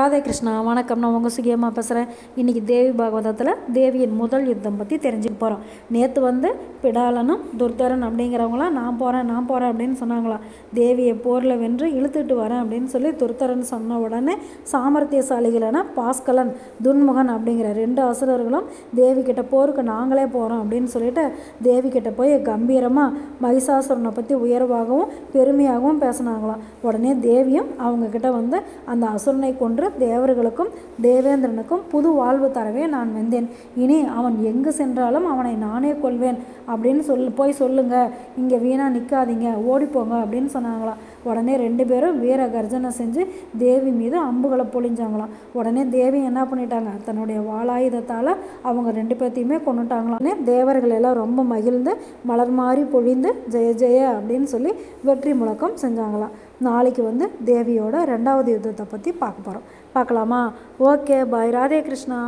ராதே கிருஷ்ணா வணக்கம். நான் உங்கள் சுகியம்மா பேசுகிறேன். இன்றைக்கி தேவி பாகவதத்தில் தேவியின் முதல் யுத்தம் பற்றி தெரிஞ்சுக்க போகிறோம். நேற்று பிடாலனும் துர்தரன் அப்படிங்கிறவங்களாம் நான் போகிறேன் அப்படின்னு சொன்னாங்களாம். தேவியை போரில் வென்று இழுத்துட்டு வரேன் அப்படின்னு சொல்லி துர்தரன் சொன்ன உடனே சாமர்த்தியசாலிகளான பாஸ்கலன் துன்முகன் அப்படிங்கிற 2 அசுரர்களும் தேவி கிட்ட போருக்கு நாங்களே போகிறோம் அப்படின்னு சொல்லிட்டு தேவி கிட்ட போய் கம்பீரமாக மகிஷாசுரனை பற்றி உயர்வாகவும் பெருமையாகவும் பேசினாங்களாம். உடனே தேவியும் அவங்கக்கிட்ட அந்த அசுரனை கொன்று தேவர்களுக்கும் தேவேந்திரனுக்கும் புது வாழ்வு தரவே நான் வந்தேன். இனி அவன் எங்கு சென்றாலும் அவனை நானே கொள்வேன் அப்படின்னு போய் சொல்லுங்க, இங்கே வீணாக நிற்காதீங்க, ஓடிப்போங்க அப்படின்னு சொன்னாங்களாம். உடனே 2 பேரும் வீர கர்ஜனை செஞ்சு தேவி மீது அம்புகளை பொழிஞ்சாங்களாம். உடனே தேவி என்ன பண்ணிட்டாங்க, தன்னுடைய வாளாயுதத்தால் அவங்க 2 பேர்த்தையுமே கொண்டுட்டாங்களாம். தேவர்கள் எல்லாம் ரொம்ப மகிழ்ந்து மலர் மாறி பொழிந்து ஜெய ஜெய அப்படின்னு சொல்லி வெற்றி முழக்கம் செஞ்சாங்களாம். நாளைக்கு தேவியோட 2வது யுத்தத்தை பற்றி பார்க்கலாமா? ஓகே, பாய். ராதே கிருஷ்ணா.